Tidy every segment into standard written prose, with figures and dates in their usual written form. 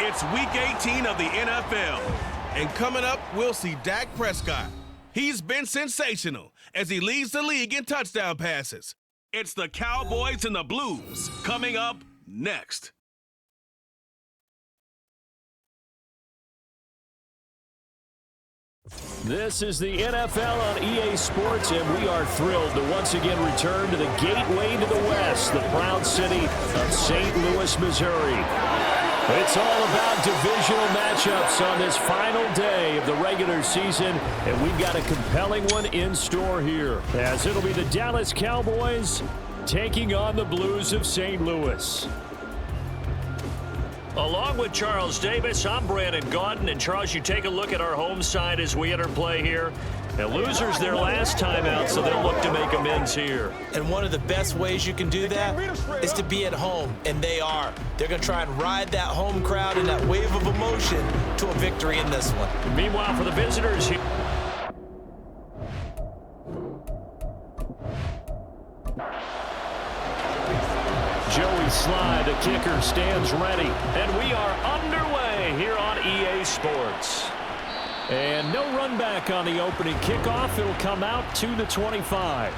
It's Week 18 of the NFL. And coming up, we'll see Dak Prescott. He's been sensational as he leads the league in touchdown passes. It's the Cowboys and the Blues coming up next. This is the NFL on EA Sports, and we are thrilled to once again return to the gateway to the West, the proud city of St. Louis, Missouri. It's all about divisional matchups on this final day of the regular season, and we've got a compelling one in store here, as it'll be the Dallas Cowboys taking on the Blues of St. Louis. Along with Charles Davis, I'm Brandon Gaudin. And Charles, you take a look at our home side as we enter play here. The losers their last time out, so they'll look to make amends here. And one of the best ways you can do that is to be at home, and they are. They're going to try and ride that home crowd and that wave of emotion to a victory in this one. Meanwhile, for the visitors here. Joey Sly, the kicker, stands ready. And we are underway here on EA Sports. And no run back on the opening kickoff. It'll come out to the 25.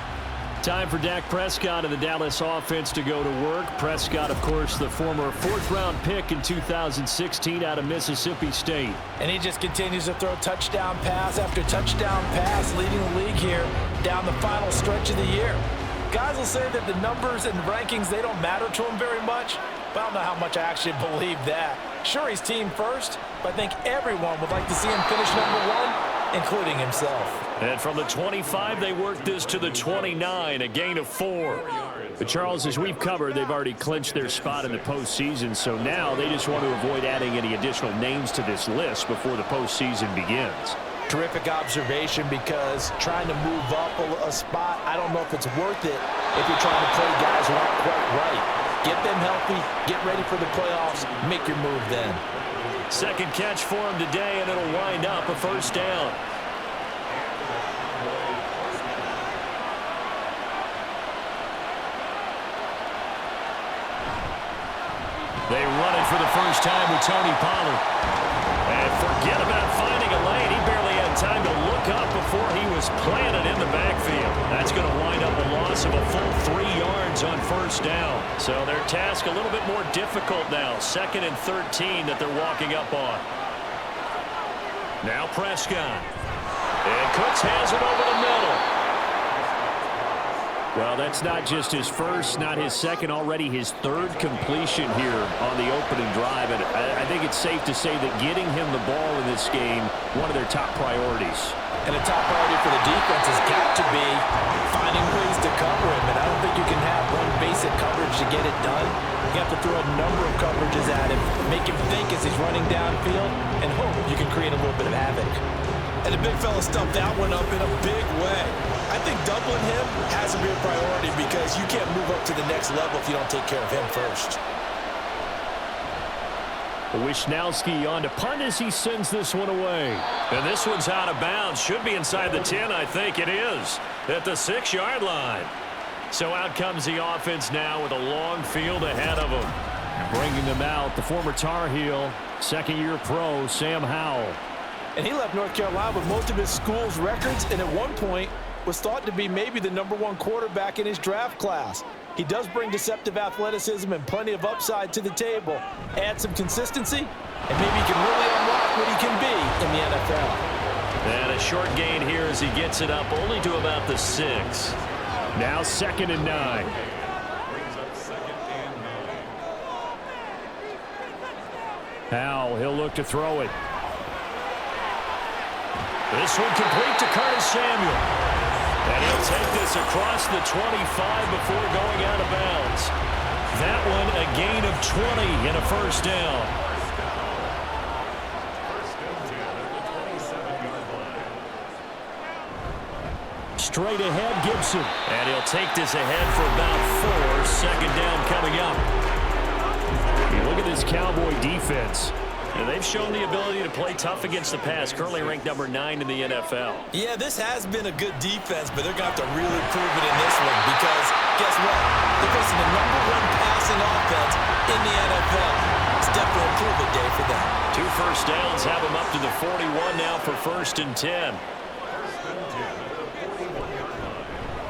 Time for Dak Prescott and the Dallas offense to go to work. Prescott, of course, the former fourth-round pick in 2016 out of Mississippi State. And he just continues to throw touchdown pass after touchdown pass, leading the league here down the final stretch of the year. Guys will say that the numbers and rankings, they don't matter to him very much, but I don't know how much I actually believe that. Sure, he's team first, but I think everyone would like to see him finish #1, including himself. And from the 25, they work this to the 29, a gain of 4. But Charles, as we've covered, they've already clinched their spot in the postseason, so now they just want to avoid adding any additional names to this list before the postseason begins. Terrific observation, because trying to move up a spot, I don't know if it's worth it if you're trying to play guys who aren't quite right. Get them healthy, get ready for the playoffs, make your move then. Second catch for him today, and it'll wind up a first down. They run it for the first time with Tony Pollard. And forget about finding a lane. He barely had time to look up before he was planted in the backfield. That's going to wind up a loss of a full 3 yards on first down. So their task a little bit more difficult now. 2nd and 13 that they're walking up on. Now Prescott. And Cooks has it over the middle. Well, that's not just his first, not his second, already his third completion here on the opening drive. And I think it's safe to say that getting him the ball in this game, one of their top priorities. And a top priority for the defense has got to be finding ways to cover him. And I don't think you can have one basic coverage to get it done. You have to throw a number of coverages at him, make him think as he's running downfield, and hope you can create a little bit of havoc. And the big fella stuffed that one up in a big way. I think doubling him has to be a priority, because you can't move up to the next level if you don't take care of him first. Wishnowski on to punt as he sends this one away. And this one's out of bounds. Should be inside the 10, I think it is, at the 6-yard line. So out comes the offense now with a long field ahead of them. Bringing them out, the former Tar Heel, second-year pro, Sam Howell. And he left North Carolina with most of his school's records, and at one point was thought to be maybe the #1 quarterback in his draft class. He does bring deceptive athleticism and plenty of upside to the table. Add some consistency, and maybe he can really unlock what he can be in the NFL. And a short gain here as he gets it up only to about the 6. Now 2nd and 9. Howell, he'll look to throw it. This one complete to Curtis Samuel. And he'll take this across the 25 before going out of bounds. That one a gain of 20 and a first down. Straight ahead, Gibson. And he'll take this ahead for about 4. Second down coming up. Look at this Cowboy defense. And they've shown the ability to play tough against the pass, currently ranked #9 in the NFL. Yeah, this has been a good defense, but they're going to have to really prove it in this one, because guess what? They're facing the #1 passing offense in the NFL. It's definitely a prove-it day for them. 41 now for 1st and 10.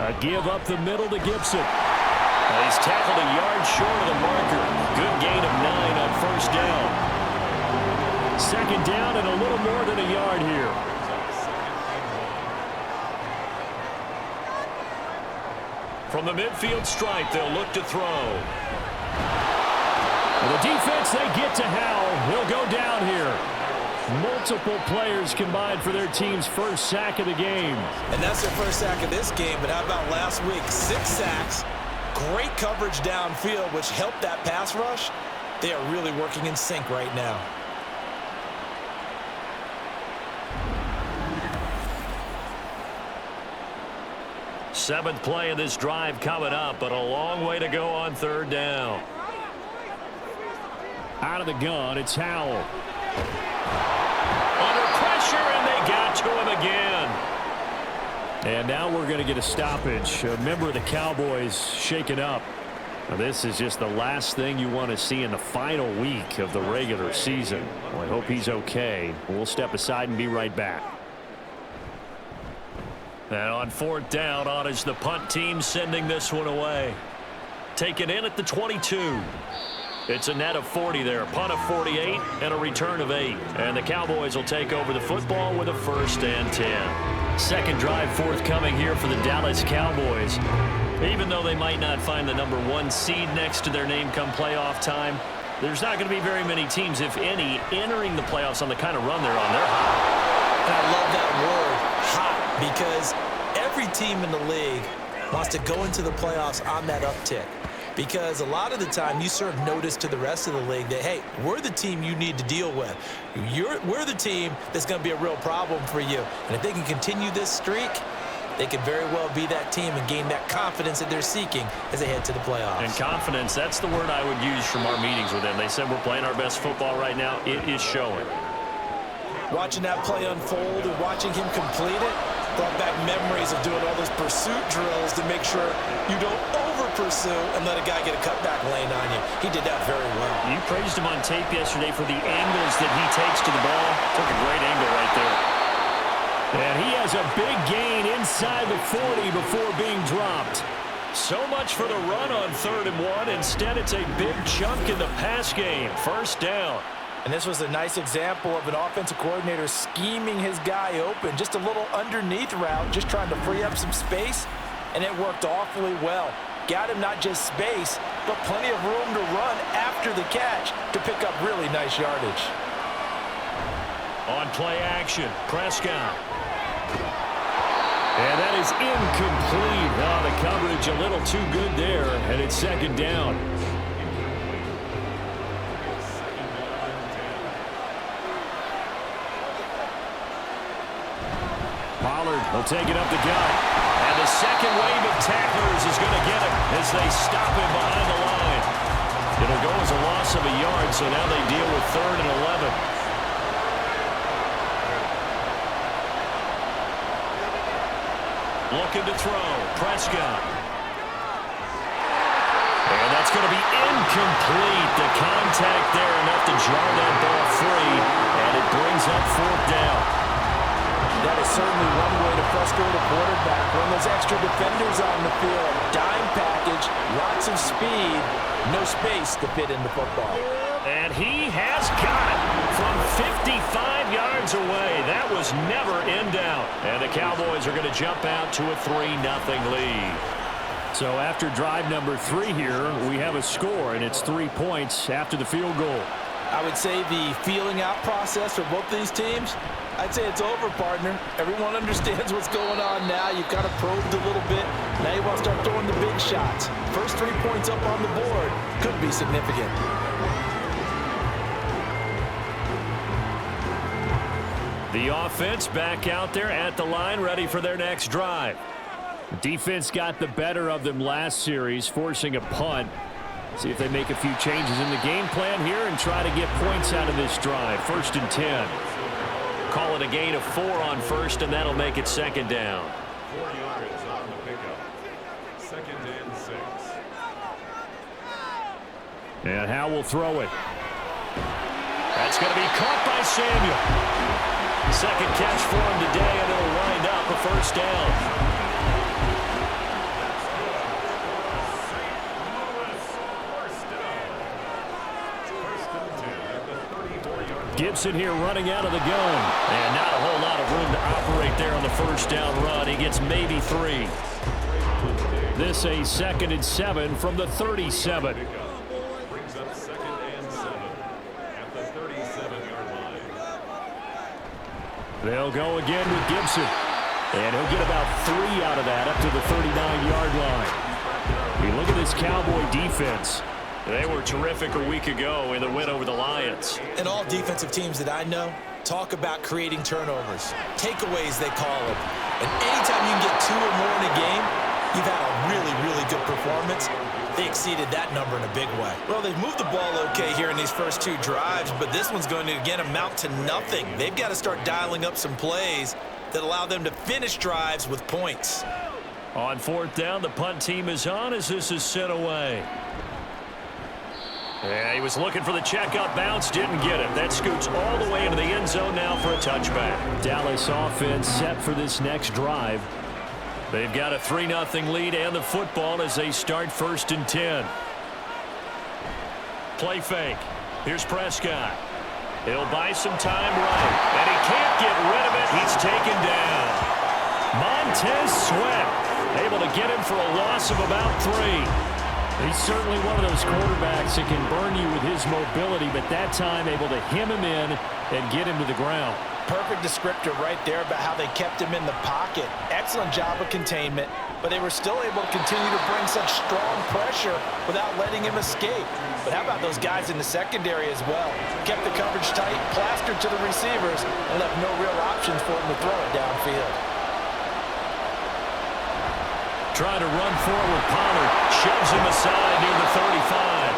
A give up the middle to Gibson. He's tackled a yard short of the marker. Good gain of 9 on 1st down. 2nd down and a little more than a yard here. From the midfield stripe, they'll look to throw. The defense, they get to Howell. He'll go down here. Multiple players combined for their team's first sack of the game. And that's their first sack of this game, but how about last week? 6 sacks, great coverage downfield, which helped that pass rush. They are really working in sync right now. Seventh play of this drive coming up, but a long way to go on 3rd down. Out of the gun, it's Howell. Under pressure, and they got to him again. And now we're going to get a stoppage. A member of the Cowboys shaken up. Now, this is just the last thing you want to see in the final week of the regular season. Well, I hope he's okay. We'll step aside and be right back. And on 4th down, on is the punt team sending this one away. Taken in at the 22. It's a net of 40 there, punt of 48, and a return of 8. And the Cowboys will take over the football with a 1st and 10. Second drive forthcoming here for the Dallas Cowboys. Even though they might not find the number 1 seed next to their name come playoff time, there's not going to be very many teams, if any, entering the playoffs on the kind of run they're on. They're hot. And I love that word, hot, because every team in the league wants to go into the playoffs on that uptick. Because a lot of the time you serve notice to the rest of the league that, hey, we're the team you need to deal with. We're the team that's going to be a real problem for you. And if they can continue this streak, they could very well be that team and gain that confidence that they're seeking as they head to the playoffs. And confidence, that's the word I would use from our meetings with them. They said we're playing our best football right now. It is showing. Watching that play unfold and watching him complete it brought back memories of doing all those pursuit drills to make sure you don't over-pursue and let a guy get a cutback lane on you. He did that very well. You praised him on tape yesterday for the angles that he takes to the ball. Took a great angle right there. And he has a big gain inside the 40 before being dropped. So much for the run on 3rd and 1. Instead, it's a big chunk in the pass game. 1st down. And this was a nice example of an offensive coordinator scheming his guy open. Just a little underneath route, just trying to free up some space, and it worked awfully well. Got him not just space, but plenty of room to run after the catch to pick up really nice yardage. On play action, Prescott. And that is incomplete. Oh, the coverage a little too good there, and it's 2nd down. Pollard will take it up the gut. And the second wave of tacklers is going to get him as they stop him behind the line. It'll go as a loss of a yard, so now they deal with 3rd and 11. Looking to throw. Prescott. And that's going to be incomplete. The contact there enough to jar that ball free, and it brings up 4th down. That is certainly one way to frustrate a quarterback. Run those extra defenders on the field. Dime package, lots of speed, no space to fit in the football. And he has got it from 55 yards away. That was never in doubt. And the Cowboys are going to jump out to a 3-0 lead. So after drive number 3 here, we have a score, and it's 3 points after the field goal. I would say the feeling out process for both these teams, I'd say it's over, partner. Everyone understands what's going on now. You've kind of probed a little bit. Now you want to start throwing the big shots. First 3 points up on the board could be significant. The offense back out there at the line, ready for their next drive. The defense got the better of them last series, forcing a punt. See if they make a few changes in the game plan here and try to get points out of this drive. 1st and 10. Call it a gain of 4 on 1st, and that'll make it 2nd down. 4 yards on the pickup. 2nd and 6. And Howell will throw it. That's going to be caught by Samuel. Second catch for him today, and it'll wind up a first down. Gibson here running out of the gun. And not a whole lot of room to operate there on the first down run. He gets maybe 3. This a 2nd and 7 from the 37. Brings up 2nd and 7 at the 37-yard line. They'll go again with Gibson. And he'll get about 3 out of that up to the 39-yard line. You look at this Cowboy defense. They were terrific a week ago in the win over the Lions. And all defensive teams that I know talk about creating turnovers. Takeaways, they call them. And anytime you can get 2 or more in a game, you've had a really, really good performance. They exceeded that number in a big way. Well, they've moved the ball okay here in these first 2 drives, but this one's going to, again, amount to nothing. They've got to start dialing up some plays that allow them to finish drives with points. On 4th down, the punt team is on as this is sent away. Yeah, he was looking for the check-up bounce, didn't get it. That scoots all the way into the end zone now for a touchback. Dallas offense set for this next drive. They've got a 3-0 lead and the football as they start 1st and 10. Play fake. Here's Prescott. He'll buy some time right. And he can't get rid of it. He's taken down. Montez Sweat able to get him for a loss of about 3. He's certainly one of those quarterbacks that can burn you with his mobility, but that time able to hem him in and get him to the ground. Perfect descriptor right there about how they kept him in the pocket. Excellent job of containment, but they were still able to continue to bring such strong pressure without letting him escape. But how about those guys in the secondary as well? Kept the coverage tight, plastered to the receivers, and left no real options for him to throw it downfield. Trying to run forward, Pollard shoves him aside near the 35.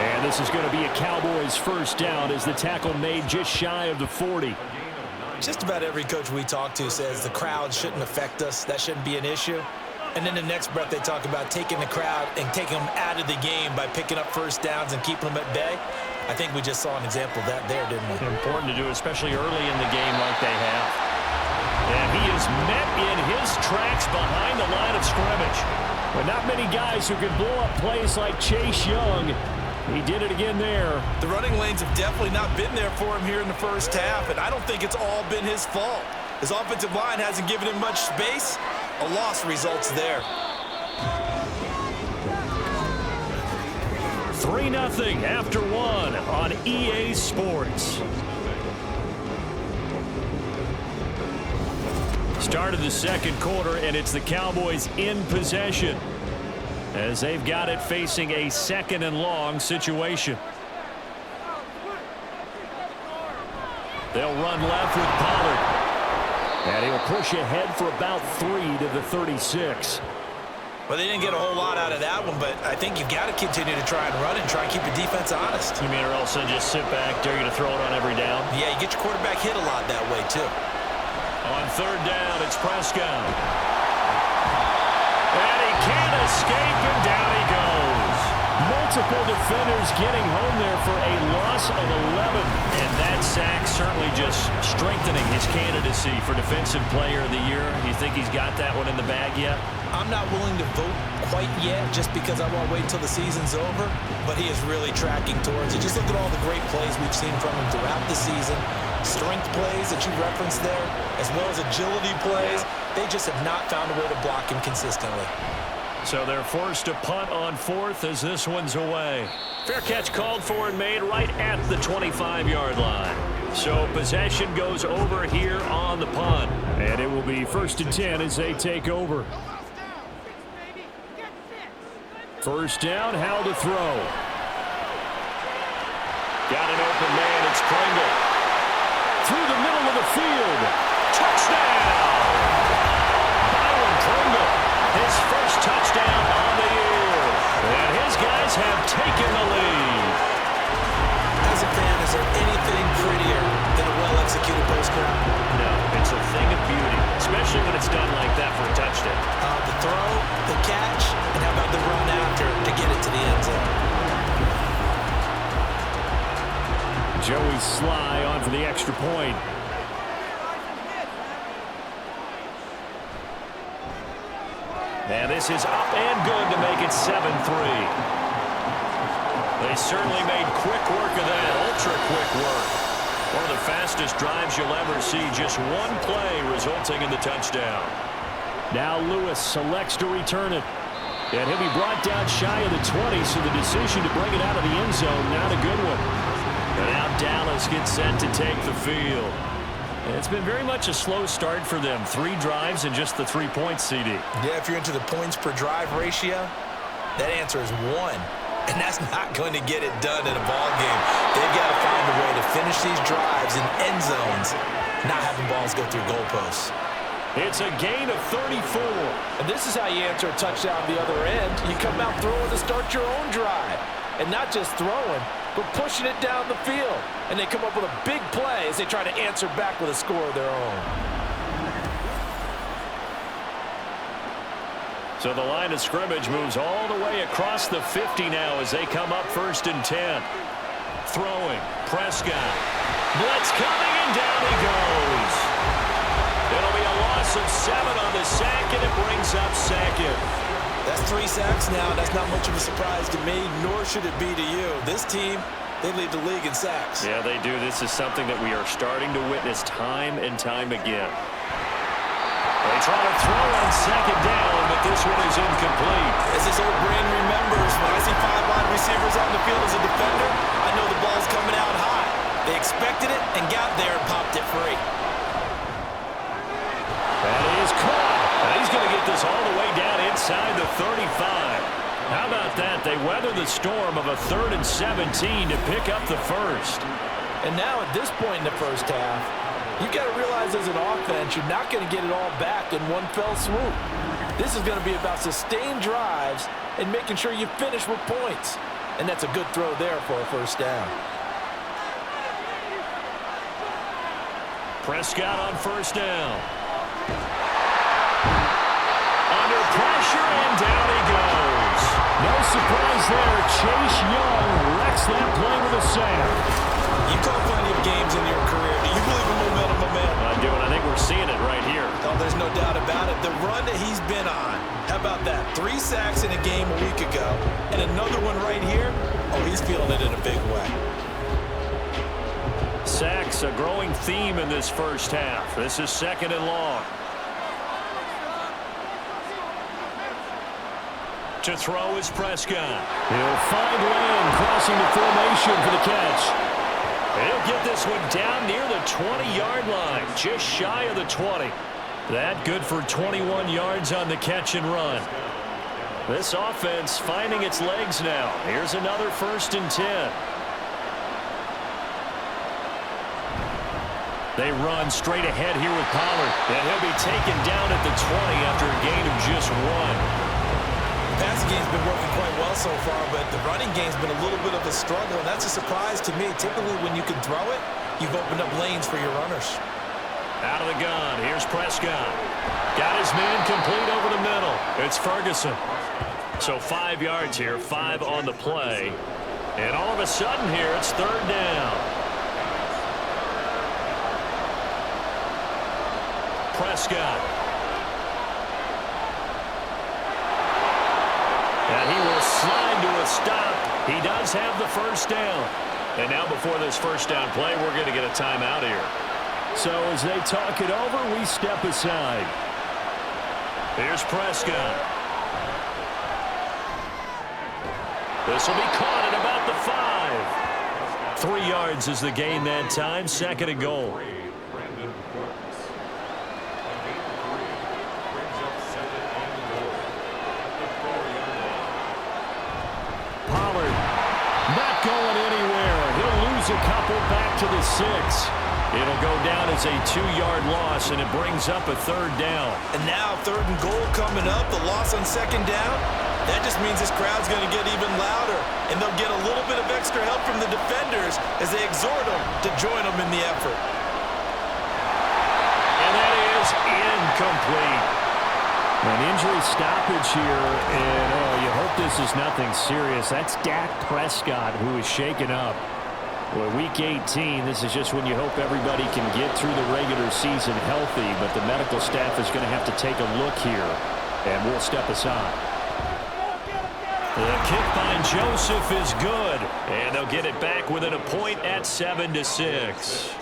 And this is going to be a Cowboys first down as the tackle made just shy of the 40. Just about every coach we talk to says the crowd shouldn't affect us. That shouldn't be an issue. And then the next breath they talk about taking the crowd and taking them out of the game by picking up first downs and keeping them at bay. I think we just saw an example of that there, didn't we? Important to do, especially early in the game like they have. And he is met in his tracks behind the line of scrimmage. But not many guys who can blow up plays like Chase Young. He did it again there. The running lanes have definitely not been there for him here in the first half, and I don't think it's all been his fault. His offensive line hasn't given him much space. A loss results there. 3-0 after 1 on EA Sports. Start of the second quarter, and it's the Cowboys in possession as they've got it facing a 2nd and long situation. They'll run left with Pollard. And he'll push ahead for about 3 to the 36. Well, they didn't get a whole lot out of that one, but I think you've got to continue to try and run and try and keep your defense honest. You mean or else just sit back, dare you to throw it on every down? Yeah, you get your quarterback hit a lot that way, too. On 3rd down, it's Prescott. And he can't escape, and down he goes. Multiple defenders getting home there for a loss of 11. And that sack certainly just strengthening his candidacy for Defensive Player of the Year. You think he's got that one in the bag yet? I'm not willing to vote quite yet just because I won't wait until the season's over, but he is really tracking towards it. Just look at all the great plays we've seen from him throughout the season. Strength plays that you referenced there, as well as agility plays. They just have not found a way to block him consistently. So they're forced to punt on 4th as this one's away. Fair catch called for and made right at the 25-yard line. So possession goes over here on the punt. And it will be 1st and 10 as they take over. First down, how to throw. Got an open man, it's Pringle. Through the middle of the field. Touchdown! Byron Pringle, his first touchdown on the year. And his guys have taken the lead. As a fan, is there anything prettier than a well-executed post route? No, it's a thing of beauty, especially when it's done like that for a touchdown. The throw, the catch, and how about the run after to get it to the end zone? Joey Sly on for the extra point. And this is up and good to make it 7-3. They certainly made quick work of that, ultra-quick work. One of the fastest drives you'll ever see, just one play resulting in the touchdown. Now Lewis selects to return it. And he'll be brought down shy of the 20, so the decision to bring it out of the end zone, not a good one. And now Dallas gets set to take the field. And it's been very much a slow start for them. 3 drives and just the 3 points, CD. Yeah, if you're into the points per drive ratio, that answer is 1. And that's not going to get it done in a ball game. They've got to find a way to finish these drives in end zones, not having balls go through goalposts. It's a gain of 34. And this is how you answer a touchdown the other end. You come out throwing to start your own drive. And not just throwing, but pushing it down the field. And they come up with a big play as they try to answer back with a score of their own. So the line of scrimmage moves all the way across the 50 now as they come up 1st and 10. Throwing, Prescott. Blitz coming, and down he goes. It'll be a loss of 7 on the sack, and it brings up 2nd. That's 3 sacks now. That's not much of a surprise to me, nor should it be to you. This team, they lead the league in sacks. Yeah, they do. This is something that we are starting to witness time and time again. They try to throw on 2nd down, but this one is incomplete. As this old brain remembers, when I see 5 wide receivers on the field as a defender, I know the ball's coming out high. They expected it and got there and popped it free. That is caught. And he's going to get this all the way down inside the 35. How about that? They weather the storm of a 3rd and 17 to pick up the first. And now at this point in the first half, you've got to realize as an offense, you're not going to get it all back in one fell swoop. This is going to be about sustained drives and making sure you finish with points. And that's a good throw there for a first down. Prescott on 1st down. Under pressure, and down he goes. No surprise there. Chase Young wrecks that play with a sack. You've caught plenty of games in your career. Do you believe in momentum? I do, and I think we're seeing it right here. Oh, there's no doubt about it. The run that he's been on, how about that? 3 sacks in a game a week ago, and another one right here. Oh, he's feeling it in a big way. Sacks, a growing theme in this first half. This is 2nd and long. To throw is Prescott. He'll find lane crossing the formation for the catch. He'll get this one down near the 20-yard line, just shy of the 20. That good for 21 yards on the catch and run. This offense finding its legs now. Here's another 1st and 10. They run straight ahead here with Pollard, and he'll be taken down at the 20 after a gain of just 1. Passing game's been working quite well so far, but the running game's been a little bit of a struggle, and that's a surprise to me. Typically, when you can throw it, you've opened up lanes for your runners. Out of the gun, here's Prescott. Got his man complete over the middle. It's Ferguson. So 5 yards here, 5 on the play. And all of a sudden here, it's 3rd down. Prescott. And he will slide to a stop. He does have the first down. And now before this first down play, we're going to get a timeout here. So as they talk it over, we step aside. Here's Prescott. This will be caught at about the 5. 3 yards is the gain that time. 2nd and goal. A couple back to the 6. It'll go down as a 2-yard loss, and it brings up a 3rd down. And now 3rd and goal coming up. The loss on 2nd down. That just means this crowd's going to get even louder, and they'll get a little bit of extra help from the defenders as they exhort them to join them in the effort. And that is incomplete. An injury stoppage here, and you hope this is nothing serious. That's Dak Prescott, who is shaken up. Well, week 18, this is just when you hope everybody can get through the regular season healthy, but the medical staff is going to have to take a look here. And we'll step aside. The kick by Joseph is good. And they'll get it back within a point at 7-6.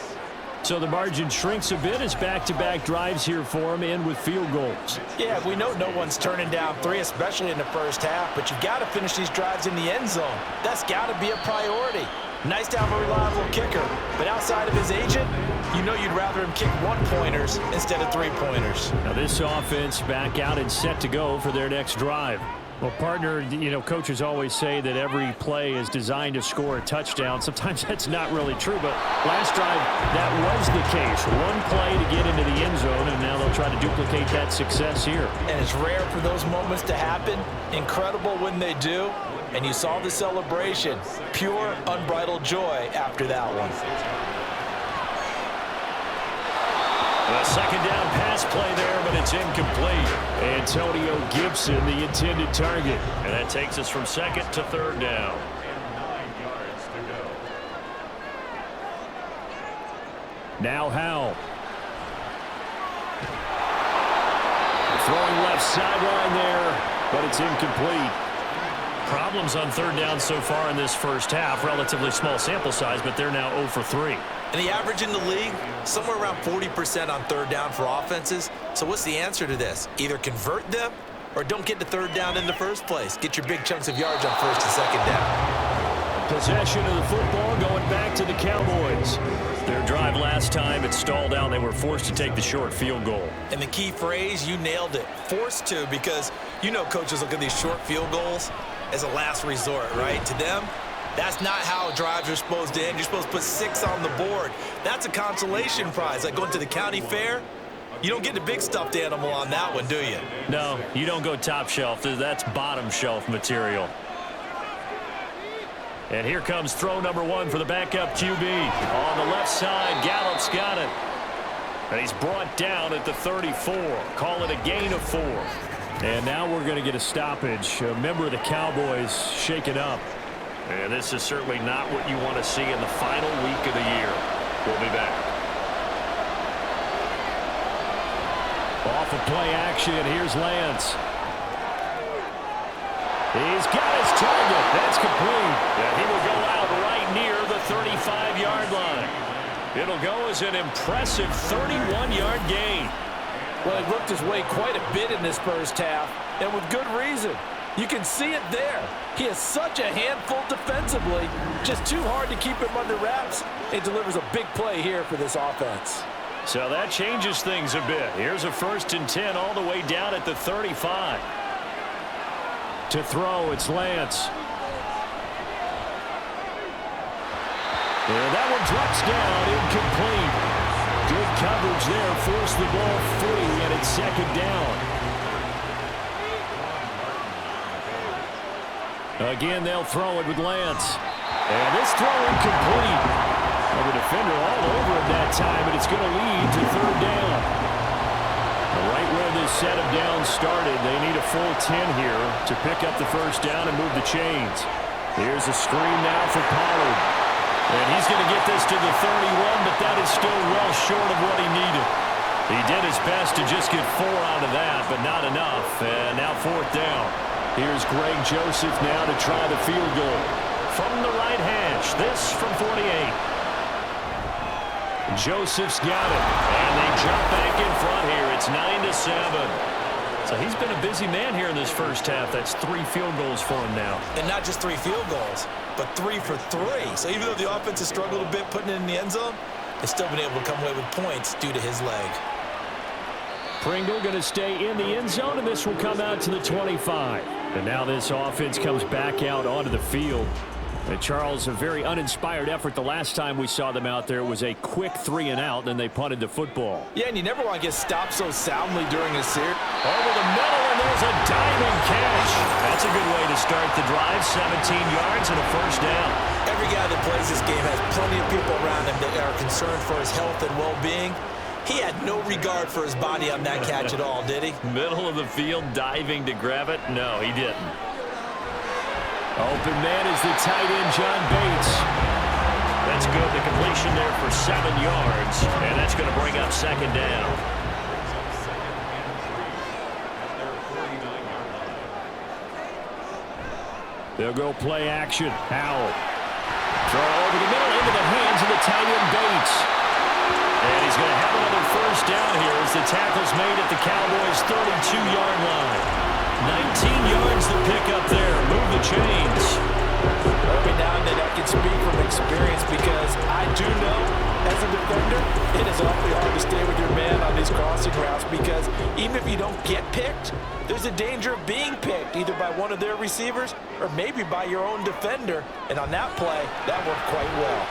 So the margin shrinks a bit as back-to-back drives here for him, and with field goals. Yeah, we know no one's turning down 3, especially in the first half, but you've got to finish these drives in the end zone. That's got to be a priority. Nice to have a reliable kicker, but outside of his agent, you know you'd rather him kick 1-pointers instead of 3-pointers. Now this offense back out and set to go for their next drive. Well, partner, you know, coaches always say that every play is designed to score a touchdown. Sometimes that's not really true, but last drive, that was the case. One play to get into the end zone, and now they'll try to duplicate that success here. And it's rare for those moments to happen. Incredible when they do. And you saw the celebration. Pure, unbridled joy after that one. A second down pass play there, but it's incomplete. Antonio Gibson, the intended target. And that takes us from second to third down. Now Howell. Throwing left sideline there, but it's incomplete. Problems on third down so far in this first half. Relatively small sample size, but they're now 0 for 3. And the average in the league, somewhere around 40% on third down for offenses. So what's the answer to this? Either convert them or don't get to third down in the first place. Get your big chunks of yards on first and second down. Possession of the football going back to the Cowboys. Their drive last time, it stalled out. They were forced to take the short field goal. And the key phrase, you nailed it. Forced to, because you know coaches look at these short field goals as a last resort, right? To them, that's not how drives are supposed to end. You're supposed to put 6 on the board. That's a consolation prize. Like going to the county fair, you don't get the big stuffed animal on that one, do you? No, you don't go top shelf. That's bottom shelf material. And here comes throw number 1 for the backup QB. On the left side, Gallup's got it. And he's brought down at the 34. Call it a gain of 4. And now we're going to get a stoppage. A member of the Cowboys shaken up. And this is certainly not what you want to see in the final week of the year. We'll be back. Off of play action, here's Lance. He's got his target. That's complete. And he will go out right near the 35-yard line. It'll go as an impressive 31-yard gain. Well, he looked his way quite a bit in this first half, and with good reason. You can see it there. He is such a handful defensively. Just too hard to keep him under wraps. It delivers a big play here for this offense. So that changes things a bit. Here's a 1st and 10 all the way down at the 35. To throw, it's Lance. And that one drops down, incomplete. Good coverage there, forced the ball free, and it's second down. Again, they'll throw it with Lance. And this throw incomplete. Well, the defender all over him that time, and it's going to lead to third down. Right where this set of downs started, they need a full 10 here to pick up the first down and move the chains. Here's a screen now for Pollard. And he's going to get this to the 31, but that is still well short of what he needed. He did his best to just get 4 out of that, but not enough. And now fourth down. Here's Greg Joseph now to try the field goal. From the right hash, this from 48. Joseph's got it. And they jump back in front here. It's 9-7. So he's been a busy man here in this first half. That's 3 field goals for him now. And not just 3 field goals, but 3 for 3. So even though the offense has struggled a bit putting it in the end zone, they've still been able to come away with points due to his leg. Pringle going to stay in the end zone, and this will come out to the 25. And now this offense comes back out onto the field. And Charles, a very uninspired effort the last time we saw them out there. It was a quick 3 and out, and they punted the football. Yeah, and you never want to get stopped so soundly during a series. Over the middle, and there's a diving catch. That's a good way to start the drive. 17 yards and a first down. Every guy that plays this game has plenty of people around him that are concerned for his health and well-being. He had no regard for his body on that catch at all, did he? Middle of the field, diving to grab it? No, he didn't. Open man is the tight end, John Bates. That's good. The completion there for 7 yards, and that's going to bring up second down. They'll go play action. Howell. Throw over the middle into the hands of the tight end Bates. And he's going to have another first down here as the tackle's made at the Cowboys' 32-yard line. 19 yards to pick up there. Move the chains. Every now and then I can speak from experience because I do know as a defender it is awfully hard to stay with your man on these crossing routes because even if you don't get picked, there's a danger of being picked either by one of their receivers or maybe by your own defender. And on that play, that worked quite well.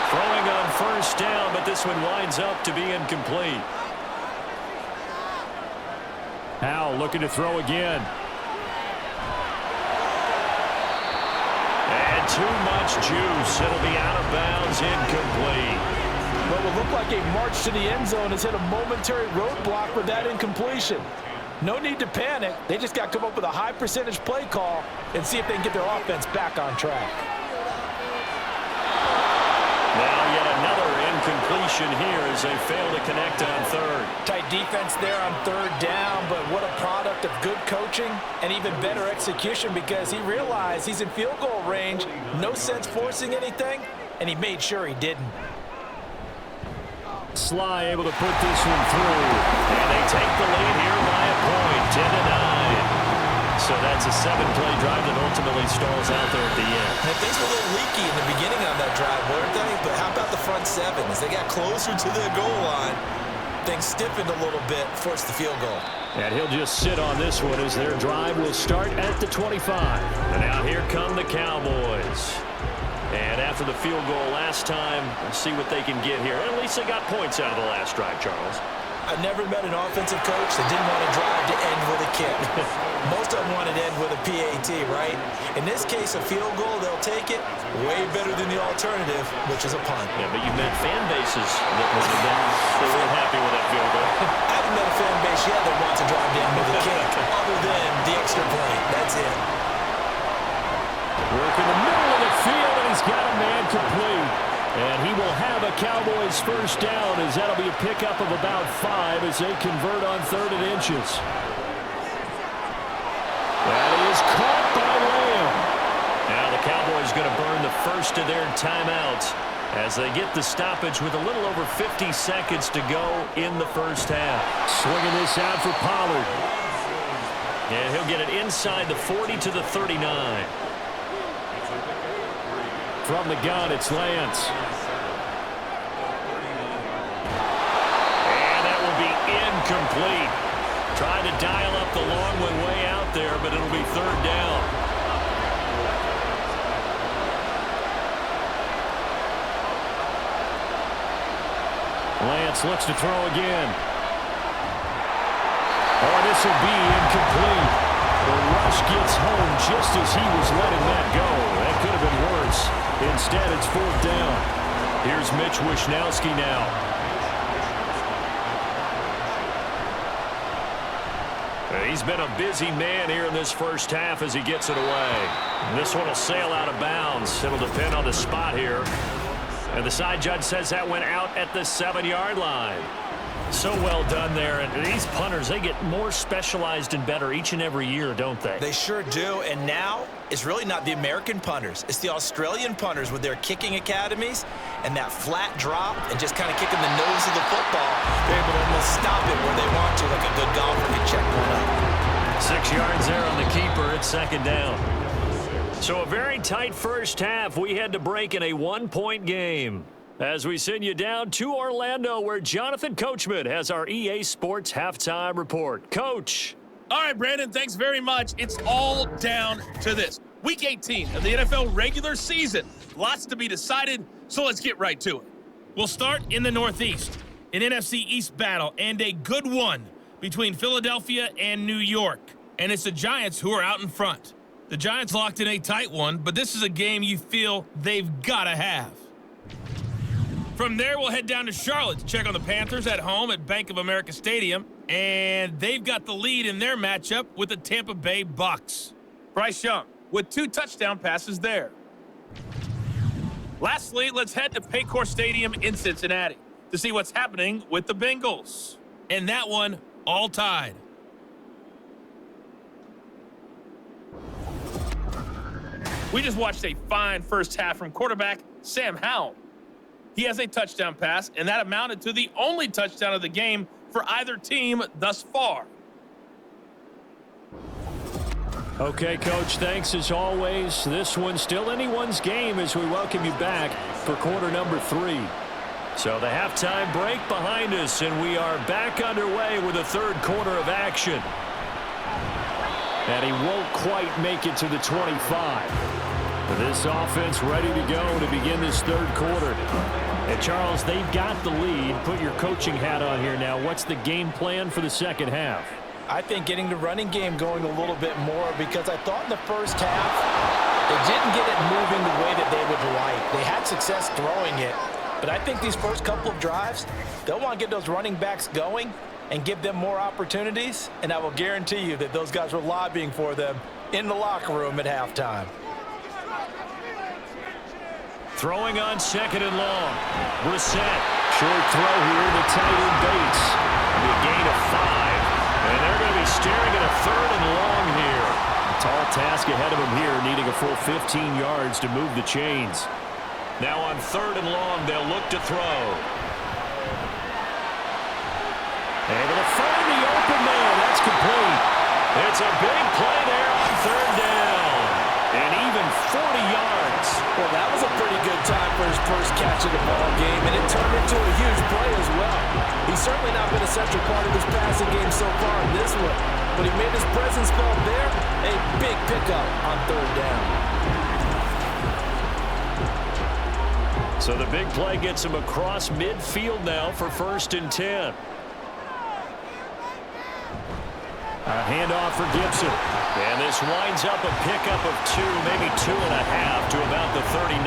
Throwing on first down, but this one winds up to be incomplete. Howell looking to throw again. And too much juice. It'll be out of bounds, incomplete. What will look like a march to the end zone has hit a momentary roadblock with that incompletion. No need to panic. They just got to come up with a high percentage play call and see if they can get their offense back on track. Now yet another incompletion here as they fail to connect on third. Tight defense there on third down, but what a product of good coaching and even better execution because he realized he's in field goal range. No sense forcing anything, and he made sure he didn't. Sly able to put this one through. And they take the lead here by a point, 10-9. So that's a 7-play drive that ultimately stalls out there at the end. And things were a little leaky in the beginning on that drive, weren't they? But how about the front seven? As they got closer to their goal line, things stiffened a little bit, forced the field goal. And he'll just sit on this one as their drive will start at the 25. And now here come the Cowboys. And after the field goal last time, let's see what they can get here. At least they got points out of the last drive, Charles. I've never met an offensive coach that didn't want to drive to end with a kick. Most of them want to end with a PAT, right? In this case, a field goal, they'll take it. Way better than the alternative, which is a punt. Yeah, but you met fan bases that they weren't happy with that field goal. I haven't met a fan base yet that wants to drive to end with a kick, other than the extra point. That's it. Work in the middle of the field, and he's got a man complete. And he will have a Cowboys first down as that'll be a pickup of about 5 as they convert on 3rd and inches. That is caught by Lamb. Now the Cowboys going to burn the first of their timeouts as they get the stoppage with a little over 50 seconds to go in the first half. Swinging this out for Pollard. And he'll get it inside the 40 to the 39. From the gun, it's Lance. And that will be incomplete. Trying to dial up the long one way out there, but it'll be 3rd down. Lance looks to throw again. Oh, this will be incomplete. The rush gets home just as he was letting that go. That could have been worse. Instead, it's 4th down. Here's Mitch Wishnowsky now. He's been a busy man here in this first half as he gets it away. This one will sail out of bounds. It'll depend on the spot here. And the side judge says that went out at the 7-yard line. So well done there. And these punters, they get more specialized and better each and every year, don't they? They sure do. And now it's really not the American punters. It's the Australian punters with their kicking academies and that flat drop and just kind of kicking the nose of the football. They're able to almost stop it where they want to, like a good golfer can check one up. 6 yards there on the keeper. It's 2nd down. So a very tight first half. We had to break in a 1-point game. As we send you down to Orlando, where Jonathan Coachman has our EA Sports Halftime Report. Coach. All right, Brandon, thanks very much. It's all down to this. Week 18 of the NFL regular season. Lots to be decided, so let's get right to it. We'll start in the Northeast. An NFC East battle and a good one between Philadelphia and New York. And it's the Giants who are out in front. The Giants locked in a tight one, but this is a game you feel they've got to have. From there, we'll head down to Charlotte to check on the Panthers at home at Bank of America Stadium. And they've got the lead in their matchup with the Tampa Bay Bucks. Bryce Young with 2 touchdown passes there. Lastly, let's head to Paycor Stadium in Cincinnati to see what's happening with the Bengals. And that one all tied. We just watched a fine first half from quarterback Sam Howell. He has a touchdown pass, and that amounted to the only touchdown of the game for either team thus far. Okay, Coach, thanks as always. This one's still anyone's game as we welcome you back for quarter number 3. So the halftime break behind us, and we are back underway with the third quarter of action. And he won't quite make it to the 25. This offense ready to go to begin this third quarter. And Charles, they've got the lead. Put your coaching hat on here now. What's the game plan for the second half? I think getting the running game going a little bit more, because I thought in the first half they didn't get it moving the way that they would like. They had success throwing it, but I think these first couple of drives, they'll want to get those running backs going and give them more opportunities, and I will guarantee you that those guys were lobbying for them in the locker room at halftime. Throwing on second and long. Brissett. Short throw here to tight end Bates. The gain of 5. And they're going to be staring at a third and long here. A tall task ahead of him here, needing a full 15 yards to move the chains. Now on third and long, they'll look to throw. Able to find the open man. That's complete. It's a big play there on third down. And even 40 yards. Well, that was a pretty good time for his first catch of the ball game, and it turned into a huge play as well. He's certainly not been a central part of this passing game so far in this one, but he made his presence felt there. A big pickup on third down. So the big play gets him across midfield now for 1st and 10. A handoff for Gibson. And this winds up a pickup of 2, maybe 2.5 to about the 39.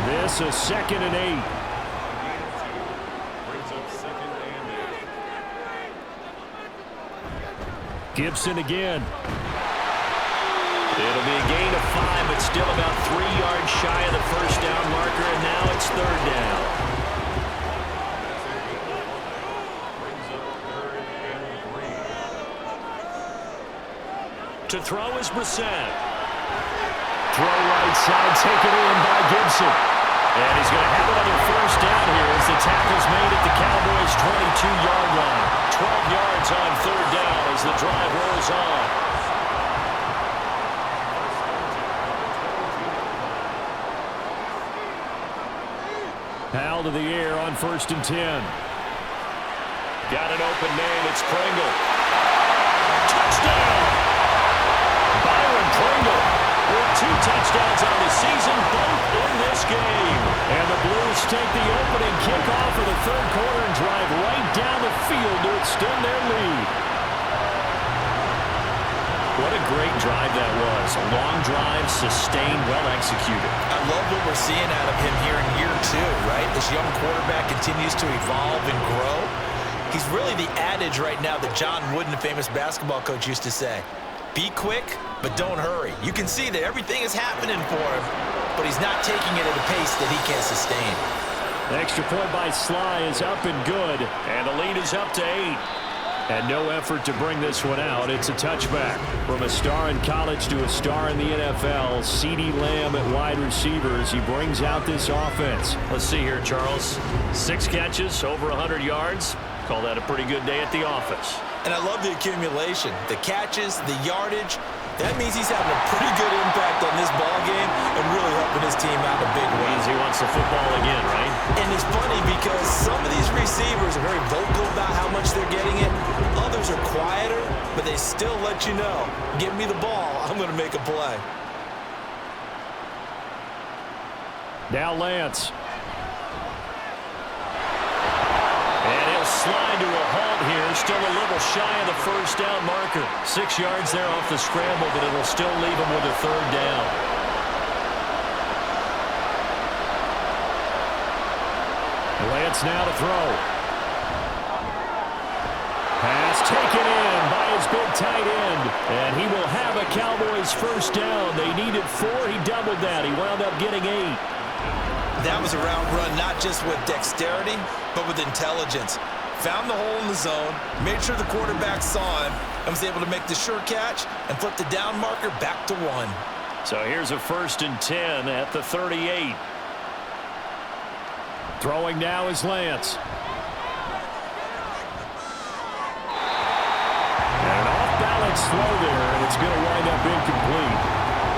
This a 2nd and 8. Brings up 2nd and 8. Gibson again. It'll be a gain of 5, but still about 3 yards shy of the first down marker, and now it's third down. To throw is Brissett. Throw right side, taken in by Gibson. And he's going to have another first down here as the tackle's made at the Cowboys' 22-yard line. 12 yards on third down as the drive rolls on. Howell to the air on 1st and 10. Got an open man. It's Pringle. Touchdown! Byron Pringle with 2 touchdowns on the season, both in this game. And the Blues take the opening kickoff of the third quarter and drive right down the field to extend their lead. What a great drive that was. A long drive, sustained, well executed. I love what we're seeing out of him here in year 2, right? This young quarterback continues to evolve and grow. He's really the adage right now that John Wooden, the famous basketball coach, used to say. Be quick, but don't hurry. You can see that everything is happening for him, but he's not taking it at a pace that he can't sustain. The extra point by Sly is up and good. And the lead is up to 8. And no effort to bring this one out. It's a touchback. From a star in college to a star in the NFL, CeeDee Lamb at wide receiver as he brings out this offense. Let's see here, Charles. 6 catches, over 100 yards. Call that a pretty good day at the office. And I love the accumulation, the catches, the yardage. That means he's having a pretty good impact on this ball game and really helping his team out in a big way. Means he wants the football again, right? And it's funny because some of these receivers are very vocal about how much they're getting it. Others are quieter, but they still let you know, give me the ball, I'm going to make a play. Now Lance. And he'll slide to a halt here, still a little shy of the first down marker. 6 yards there off the scramble, but it'll still leave him with a third down. Lance now to throw. Pass taken in by his big tight end. And he will have a Cowboys first down. They needed 4. He doubled that. He wound up getting 8. That was a route run not just with dexterity, but with intelligence. Found the hole in the zone, made sure the quarterback saw him, and was able to make the sure catch and flip the down marker back to 1. So here's a 1st and 10 at the 38. Throwing now is Lance. And an off-balance throw there, and it's going to wind up incomplete.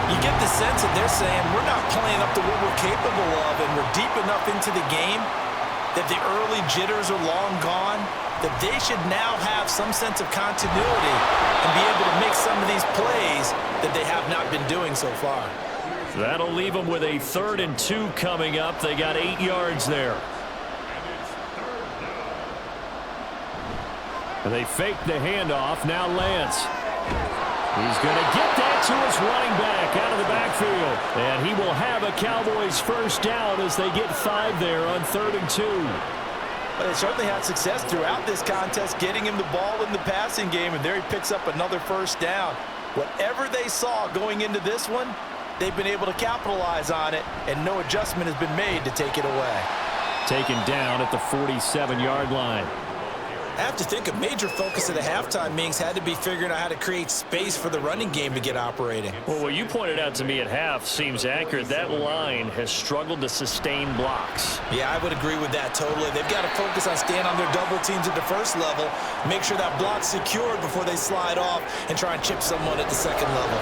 You get the sense that they're saying we're not playing up to what we're capable of, and we're deep enough into the game that the early jitters are long gone, that they should now have some sense of continuity and be able to make some of these plays that they have not been doing so far. That'll leave them with a 3rd and 2 coming up. They got 8 yards there. And they fake the handoff. Now Lance. He's going to get that to his running back out of the backfield. And he will have a Cowboys 1st down as they get 5 there on 3rd and 2. But they certainly had success throughout this contest, getting him the ball in the passing game, and there he picks up another 1st down. Whatever they saw going into this one, they've been able to capitalize on it, and no adjustment has been made to take it away. Taken down at the 47-yard line. I have to think a major focus of the halftime meetings had to be figuring out how to create space for the running game to get operating. Well, what you pointed out to me at half seems accurate. That line has struggled to sustain blocks. Yeah, I would agree with that totally. They've got to focus on staying on their double teams at the 1st level, make sure that block's secured before they slide off and try and chip someone at the 2nd level.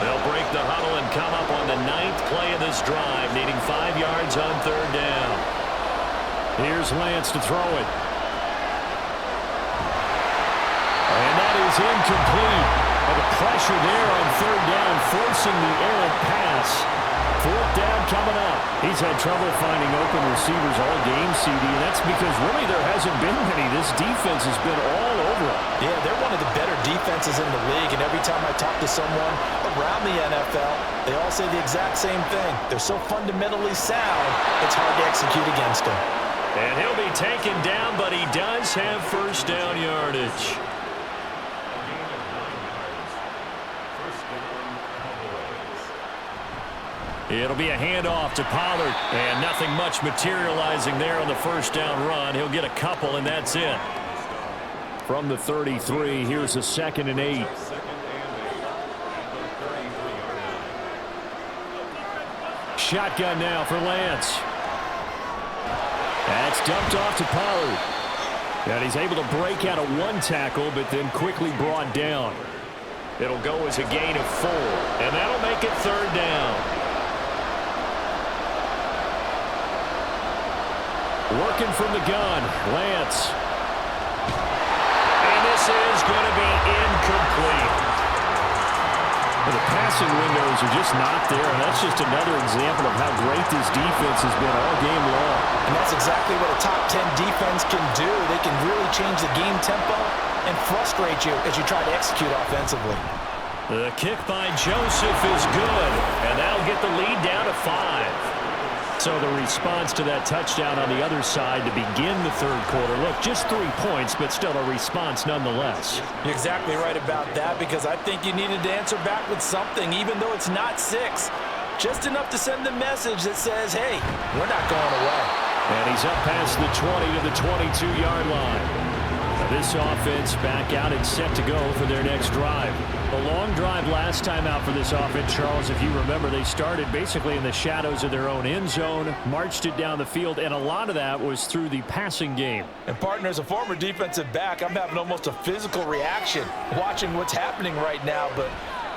They'll break the huddle and come up on the 9th play of this drive, needing 5 yards on 3rd down. Here's Lance to throw it. And that is incomplete. And the pressure there on 3rd down, forcing the errant pass. 4th down coming up. He's had trouble finding open receivers all game, CD, and that's because really there hasn't been many. This defense has been all over it. Yeah, they're one of the better defenses in the league, and every time I talk to someone around the NFL, they all say the exact same thing. They're so fundamentally sound, it's hard to execute against them. And he'll be taken down, but he does have 1st down yardage. It'll be a handoff to Pollard, and nothing much materializing there on the 1st down run. He'll get a couple, and that's it. From the 33, here's a 2nd and 8. Shotgun now for Lance. That's dumped off to Pollard. And he's able to break out of 1 tackle, but then quickly brought down. It'll go as a gain of 4, and that'll make it 3rd down. Working from the gun, Lance. And this is going to be incomplete. Well, the passing windows are just not there, and that's just another example of how great this defense has been all game long. And that's exactly what a top 10 defense can do. They can really change the game tempo and frustrate you as you try to execute offensively. The kick by Joseph is good, and that'll get the lead down to 5. So the response to that touchdown on the other side to begin the 3rd quarter. Look, just 3 points, but still a response nonetheless. You're exactly right about that, because I think you needed to answer back with something, even though it's not 6. Just enough to send the message that says, hey, we're not going away. And he's up past the 20 to the 22-yard line. This offense back out and set to go for their next drive. A long drive last time out for this offense, Charles. If you remember, they started basically in the shadows of their own end zone, marched it down the field, and a lot of that was through the passing game. And partner, as a former defensive back, I'm having almost a physical reaction watching what's happening right now, but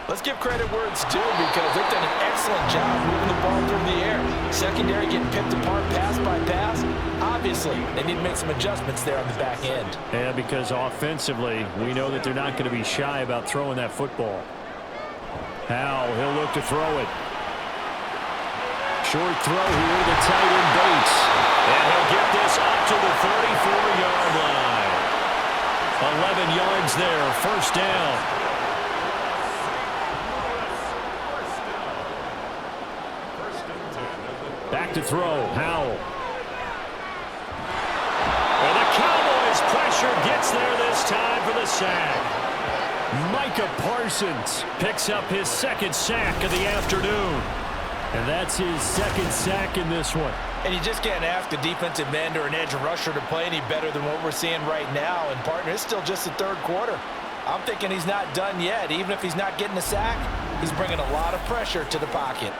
let's give credit where it's due, because they've done an excellent job moving the ball through the air. Secondary getting picked apart pass by pass. Obviously, they need to make some adjustments there on the back end. Yeah, because offensively, we know that they're not going to be shy about throwing that football. Howell, he'll look to throw it. Short throw here, the tight end Bates. And he'll get this up to the 34-yard line. 11 yards there, 1st down. Back to throw, Howell. And the Cowboys pressure gets there this time for the sack. Micah Parsons picks up his 2nd sack of the afternoon. And that's his 2nd sack in this one. And you just can't ask a defensive end or an edge rusher to play any better than what we're seeing right now. And partner, it's still just the 3rd quarter. I'm thinking he's not done yet. Even if he's not getting a sack, He's bringing a lot of pressure to the pocket.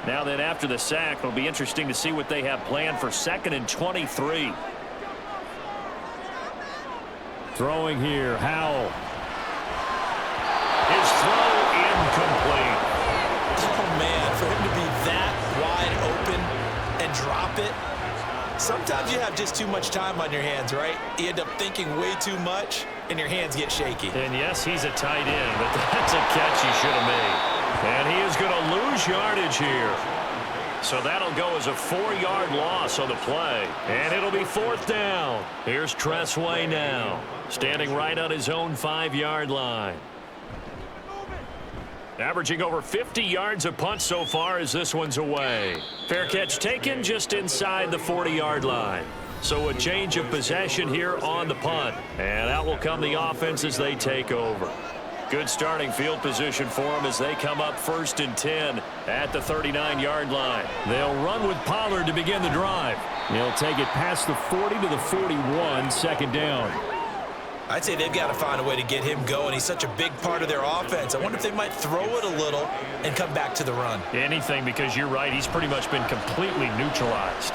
Now then, after the sack, it'll be interesting to see what they have planned for 2nd and 23. Throwing here, Howell. His throw incomplete. Oh, man, for him to be that wide open and drop it. Sometimes you have just too much time on your hands, right? You end up thinking way too much, and your hands get shaky. And yes, he's a tight end, but that's a catch he should have made. And he is going to lose yardage here. So that'll go as a 4-yard loss on the play. And it'll be 4th down. Here's Tressway now, standing right on his own 5-yard line. Averaging over 50 yards a punt so far as this one's away. Fair catch taken just inside the 40-yard line. So a change of possession here on the punt. And out will come the offense as they take over. Good starting field position for them as they come up 1st and 10 at the 39-yard line. They'll run with Pollard to begin the drive. He'll take it past the 40 to the 41, 2nd down. I'd say they've got to find a way to get him going. He's such a big part of their offense. I wonder if they might throw it a little and come back to the run. Anything, because you're right, he's pretty much been completely neutralized.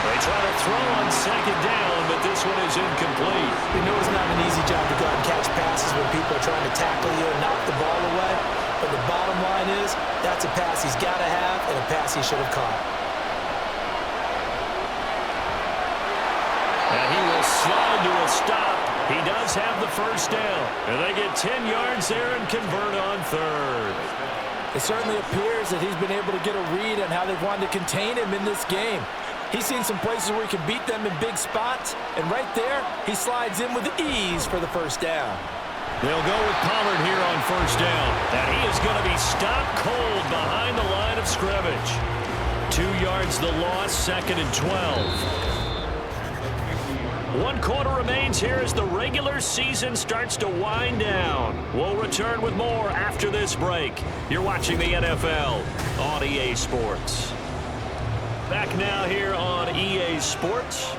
They try to throw on 2nd down, but this one is incomplete. You know it's not an easy job to go out and catch passes when people are trying to tackle you and knock the ball away. But the bottom line is, that's a pass he's got to have and a pass he should have caught. And he will slide to a stop. He does have the 1st down. And they get 10 yards there and convert on 3rd. It certainly appears that he's been able to get a read on how they've wanted to contain him in this game. He's seen some places where he can beat them in big spots, and right there, he slides in with ease for the 1st down. They'll go with Pollard here on 1st down, and he is going to be stopped cold behind the line of scrimmage. 2 yards the loss, 2nd and 12. 1 quarter remains here as the regular season starts to wind down. We'll return with more after this break. You're watching the NFL on EA Sports. Back now here on EA Sports.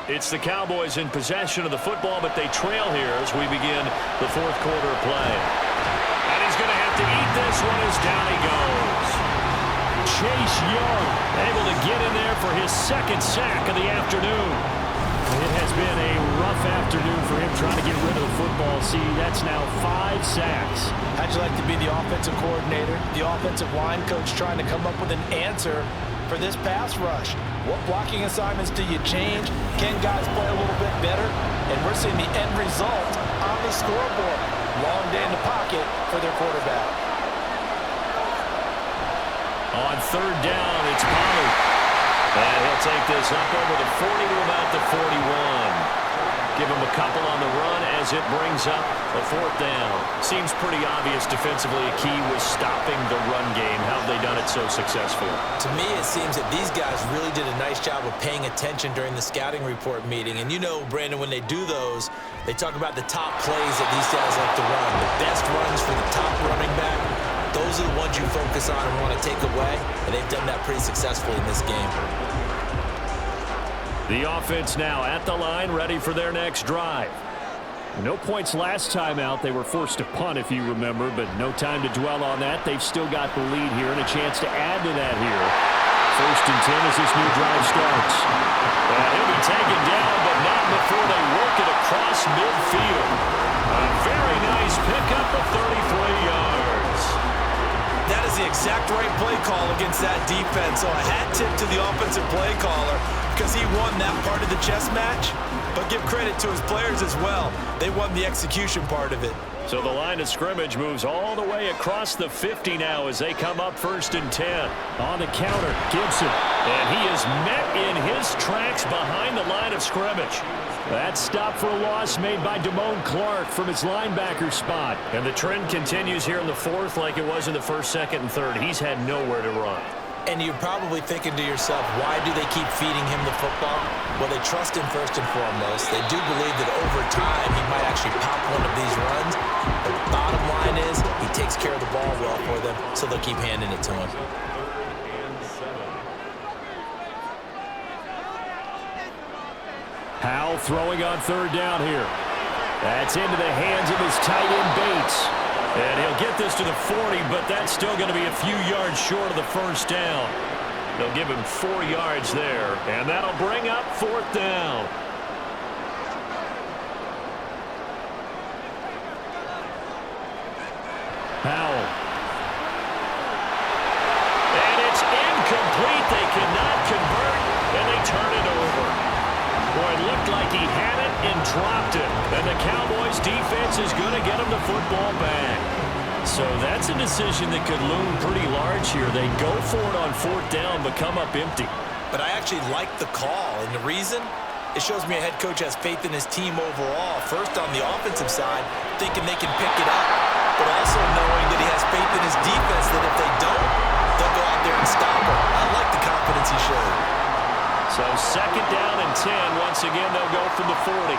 It's the Cowboys in possession of the football, but they trail here as we begin the 4th quarter of play. And he's going to have to eat this one as down he goes. Chase Young able to get in there for his 2nd sack of the afternoon. It has been a rough afternoon for him trying to get rid of the football. See, that's now 5 sacks. How'd you like to be the offensive coordinator, the offensive line coach trying to come up with an answer for this pass rush? What blocking assignments do you change? Can guys play a little bit better? And we're seeing the end result on the scoreboard. Long day in the pocket for their quarterback. On 3rd down, it's Pollard. And he'll take this up over the 40 to about the 41. Give him a couple on the run as it brings up a 4th down. Seems pretty obvious defensively a key was stopping the run game. How have they done it so successfully? To me, it seems that these guys really did a nice job of paying attention during the scouting report meeting. And you know, Brandon, when they do those, they talk about the top plays that these guys like to run. The best runs for the top running back. Those are the ones you focus on and want to take away, and they've done that pretty successfully in this game. The offense now at the line, ready for their next drive. No points last time out. They were forced to punt, if you remember, but no time to dwell on that. They've still got the lead here and a chance to add to that here. 1st and 10 as this new drive starts. And he'll be taken down, but not before they work it across midfield. A very nice pickup of 33 yards. That is the exact right play call against that defense. So a hat tip to the offensive play caller because he won that part of the chess match. But give credit to his players as well. They won the execution part of it. So the line of scrimmage moves all the way across the 50 now as they come up 1st and 10. On the counter, Gibson. And he is met in his tracks behind the line of scrimmage. That stop for a loss made by Damone Clark from his linebacker spot. And the trend continues here in the 4th like it was in the 1st, 2nd, and 3rd. He's had nowhere to run. And you're probably thinking to yourself, why do they keep feeding him the football? Well, they trust him first and foremost. They do believe that over time he might actually pop one of these runs. But the bottom line is he takes care of the ball well for them, so they'll keep handing it to him. Howell throwing on 3rd down here. That's into the hands of his tight end, Bates. And he'll get this to the 40, but that's still going to be a few yards short of the first down. They'll give him 4 yards there, and that'll bring up 4th down. Powell. And it's incomplete. They cannot convert, and they turn it over. Boy, it looked like he had it and dropped it. And the Cowboys defense is going to get him the football back. So that's a decision that could loom pretty large here. They go for it on 4th down, but come up empty. But I actually like the call, and the reason? It shows me a head coach has faith in his team overall. First, on the offensive side, thinking they can pick it up, but also knowing that he has faith in his defense that if they don't, they'll go out there and stop him. I like the confidence he showed. So 2nd down and 10. Once again, they'll go from the 40.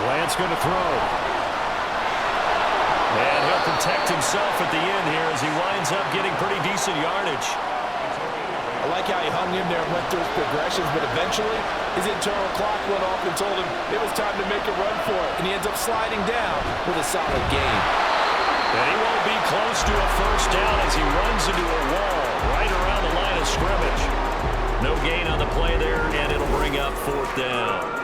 Lance going to throw. And he'll protect himself at the end here as he winds up getting pretty decent yardage. I like how he hung in there and went through his progressions, but eventually his internal clock went off and told him it was time to make a run for it, and he ends up sliding down with a solid gain. And he won't be close to a first down as he runs into a wall right around the line of scrimmage. No gain on the play there, and it'll bring up 4th down.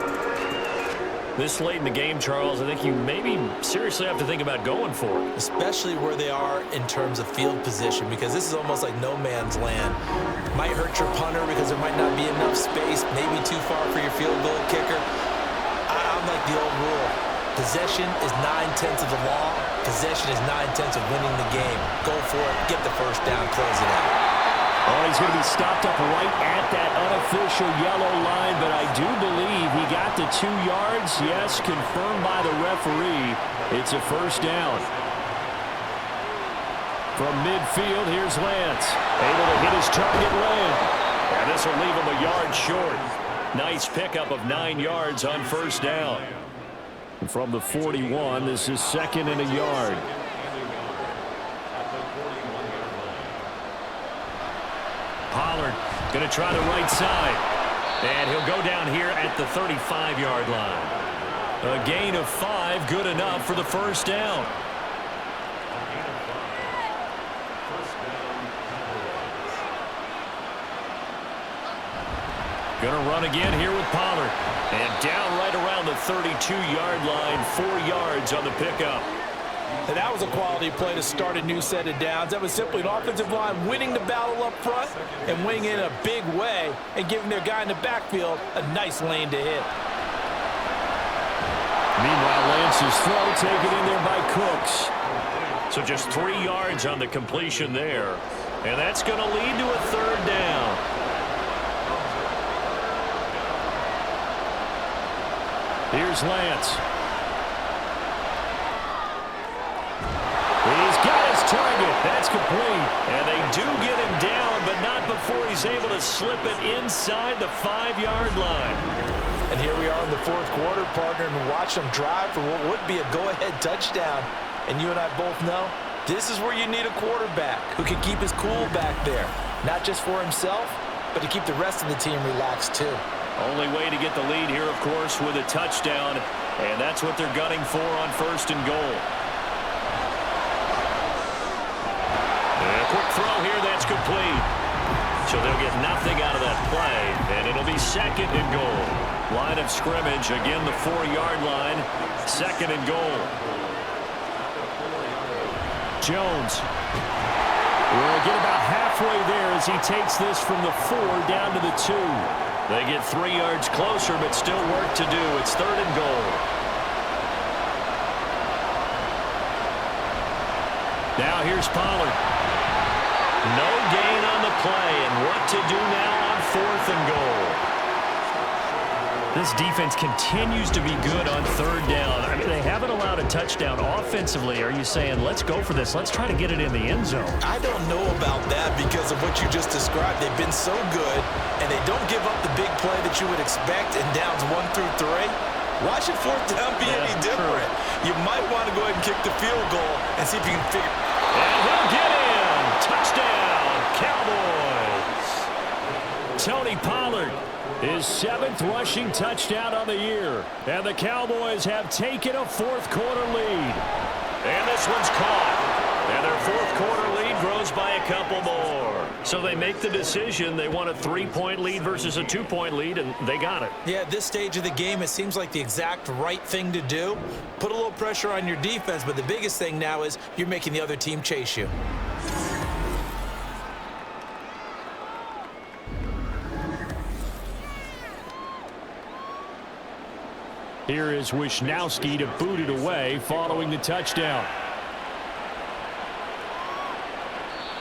This late in the game, Charles, I think you maybe seriously have to think about going for it. Especially where they are in terms of field position, because this is almost like no man's land. Might hurt your punter because there might not be enough space, maybe too far for your field goal kicker. I'm like the old rule. Possession is 9/10 of the law. Possession is 9/10 of winning the game. Go for it, get the first down, close it out. Oh, he's going to be stopped up right at that unofficial yellow line, but I do believe he got the 2 yards. Yes, confirmed by the referee. It's a first down. From midfield, here's Lance. Able to hit his target land. And this will leave him a yard short. Nice pickup of 9 yards on first down. From the 41, this is 2nd and a yard. Pollard going to try the right side. And he'll go down here at the 35-yard line. A gain of 5, good enough for the first down. Going to run again here with Pollard. And down right around the 32-yard line, 4 yards on the pickup. And that was a quality play to start a new set of downs. That was simply an offensive line winning the battle up front and winning in a big way and giving their guy in the backfield a nice lane to hit. Meanwhile, Lance's throw taken in there by Cooks. So just 3 yards on the completion there. And that's going to lead to a 3rd down. Here's Lance. He's got his target. That's complete. And they do get him down, but not before he's able to slip it inside the 5-yard line. And here we are in the 4th quarter, partner, and watch them drive for what would be a go-ahead touchdown. And you and I both know this is where you need a quarterback who can keep his cool back there. Not just for himself, but to keep the rest of the team relaxed too. Only way to get the lead here, of course, with a touchdown. And that's what they're gunning for on 1st and goal. And a quick throw here, that's complete. So they'll get nothing out of that play, and it'll be 2nd and goal. Line of scrimmage, again the 4-yard line, 2nd and goal. Jones. We'll get about halfway there as he takes this from the 4 down to the 2. They get 3 yards closer, but still work to do. It's 3rd and goal. Now here's Pollard. No gain on the play, and what to do now on 4th and goal. This defense continues to be good on 3rd down. I mean, they haven't allowed a touchdown offensively. Are you saying, let's go for this? Let's try to get it in the end zone. I don't know about that because of what you just described. They've been so good, and they don't give up the big play that you would expect in downs 1 through 3. Why should 4th down be any different? You might want to go ahead and kick the field goal and see if you can figure. And he'll get in. Touchdown, Cowboys. Tony Pollard His 7th rushing touchdown on the year. And the Cowboys have taken a fourth-quarter lead. And this one's caught. And their fourth-quarter lead grows by a couple more. So they make the decision. They want a 3-point lead versus a 2-point lead, and they got it. Yeah, at this stage of the game, it seems like the exact right thing to do. Put a little pressure on your defense, but the biggest thing now is you're making the other team chase you. Here is Wisnowski to boot it away following the touchdown.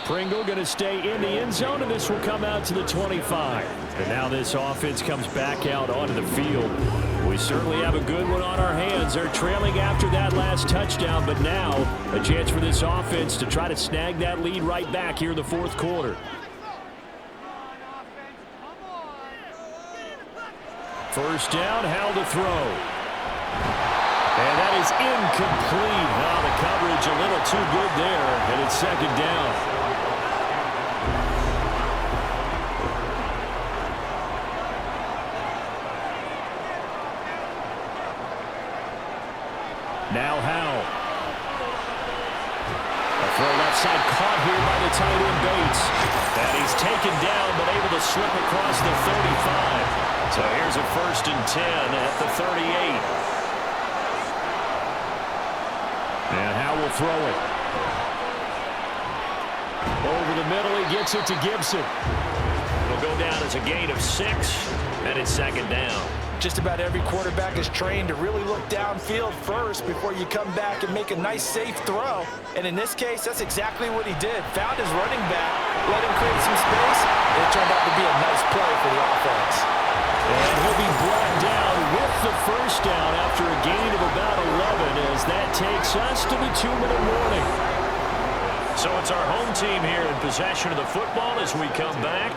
Pringle going to stay in the end zone, and this will come out to the 25. And now this offense comes back out onto the field. We certainly have a good one on our hands. They're trailing after that last touchdown, but now a chance for this offense to try to snag that lead right back here in the fourth quarter. First down, Howell to throw. And that is incomplete. Now the coverage a little too good there, and it's second down. Now Howell. A throw left side caught here by the tight end Bates. And he's taken down but able to slip across the 35. So here's a 1st and 10 at the 38. And Howell will throw it. Over the middle, he gets it to Gibson. It'll go down as a gain of 6, and it's second down. Just about every quarterback is trained to really look downfield first before you come back and make a nice, safe throw. And in this case, that's exactly what he did. Found his running back, let him create some space, and it turned out to be a nice play for the offense. And he'll be brought down with the first down after a gain of about 11 as that takes us to the 2-minute warning. So it's our home team here in possession of the football as we come back.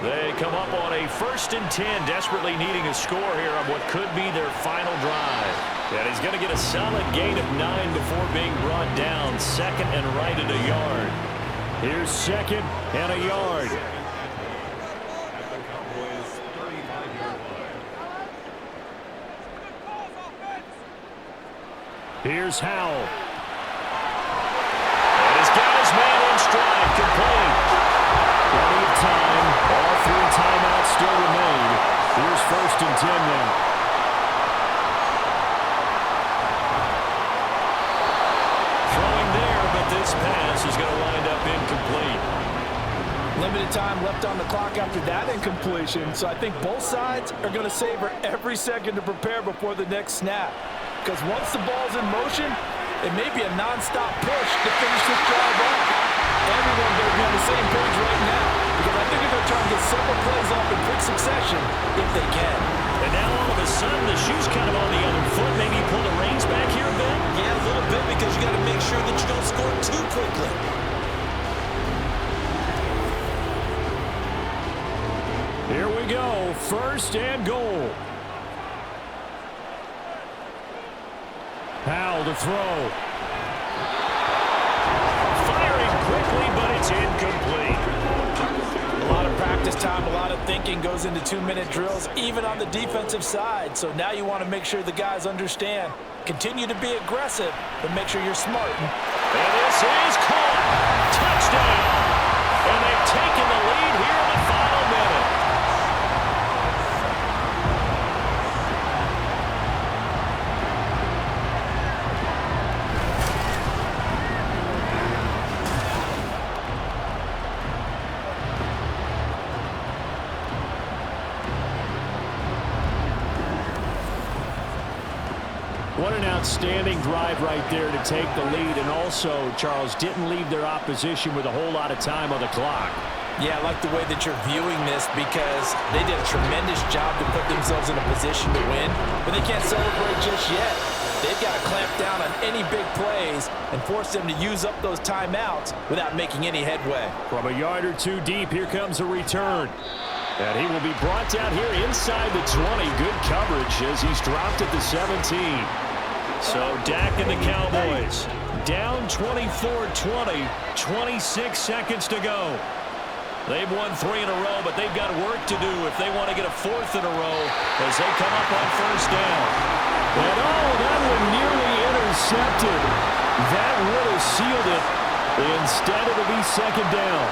They come up on a 1st and 10, desperately needing a score here on what could be their final drive. And he's going to get a solid gain of 9 before being brought down. 2nd and right at a yard. Here's 2nd and a yard. Here's Howell. And he's got his man in stride, complete. Plenty of time. All 3 timeouts still remain. Here's 1st and 10 now. Throwing there, but this pass is going to wind up incomplete. Limited time left on the clock after that incompletion, so I think both sides are going to savor every second to prepare before the next snap. Because once the ball's in motion, it may be a non-stop push to finish this drive off. Everyone better be on the same page right now, because I think they're going to try and get several plays off in quick succession if they can. And now all of a sudden the shoe's kind of on the other foot. Maybe pull the reins back here a bit? Yeah, a little bit, because you got to make sure that you don't score too quickly. Here we go, 1st and goal. Howell to throw. Firing quickly, but it's incomplete. A lot of practice time, a lot of thinking goes into 2-minute drills, even on the defensive side. So now you want to make sure the guys understand. Continue to be aggressive, but make sure you're smart. And this is caught. Touchdown. And they've taken the lead here in the final minute. What an outstanding drive right there to take the lead, and also, Charles, didn't leave their opposition with a whole lot of time on the clock. Yeah, I like the way that you're viewing this, because they did a tremendous job to put themselves in a position to win, but they can't celebrate just yet. They've got to clamp down on any big plays and force them to use up those timeouts without making any headway. From a yard or 2 deep, here comes a return. And he will be brought down here inside the 20. Good coverage as he's dropped at the 17. So Dak and the Cowboys down 24-20, 26 seconds to go. They've won 3 in a row, but they've got work to do if they want to get a 4th in a row as they come up on first down. And that one nearly intercepted. That would have sealed it. Instead, it'll be second down.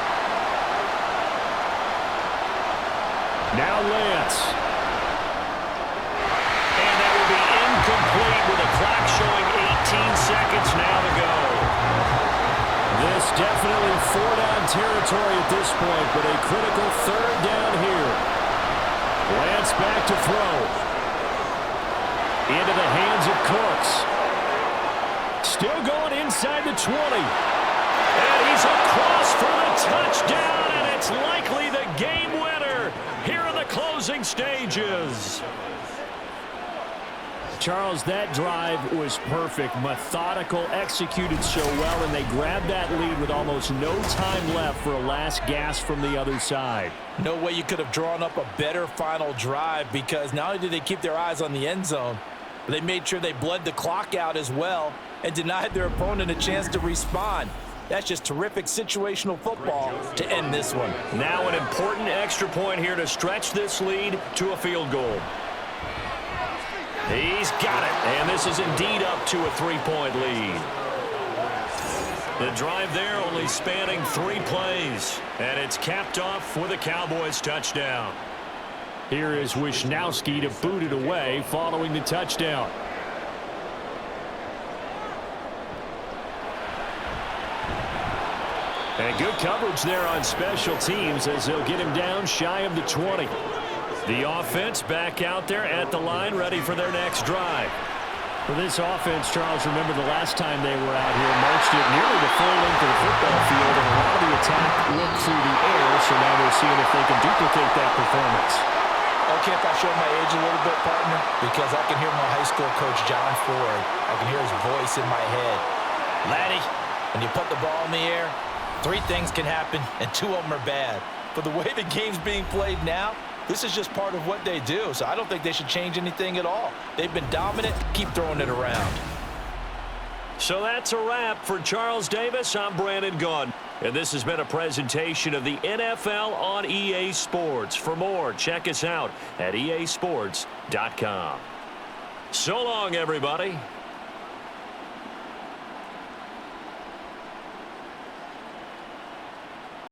Now Lance. And that will be incomplete with the clock showing 18 seconds now to go. This definitely 4-down territory at this point, but a critical 3rd down here. Lance back to throw. Into the hands of Cooks. Still going inside the 20. And he's across for the touchdown, and it's likely the game winner here in the closing stages. Charles, that drive was perfect, methodical, executed so well, and they grabbed that lead with almost no time left for a last gasp from the other side. No way you could have drawn up a better final drive, because not only did they keep their eyes on the end zone, but they made sure they bled the clock out as well and denied their opponent a chance to respond. That's just terrific situational football to end this one. Now an important extra point here to stretch this lead to a field goal. He's got it, and this is indeed up to a 3-point lead. The drive there only spanning 3 plays, and it's capped off with a Cowboys touchdown. Here is Wisnowski to boot it away following the touchdown. And good coverage there on special teams as they'll get him down shy of the 20. The offense back out there at the line, ready for their next drive. For this offense, Charles, remember the last time they were out here, marched it nearly the full length of the football field, and a lot of the attack went through the air, so now they're seeing if they can duplicate that performance. Okay, if I show my age a little bit, partner, because I can hear my high school coach, John Ford. I can hear his voice in my head. Laddie, when you put the ball in the air, 3 things can happen, and 2 of them are bad. For the way the game's being played now, this is just part of what they do, so I don't think they should change anything at all. They've been dominant. Keep throwing it around. So that's a wrap for Charles Davis. I'm Brandon Gunn, and this has been a presentation of the NFL on EA Sports. For more, check us out at easports.com. So long, everybody.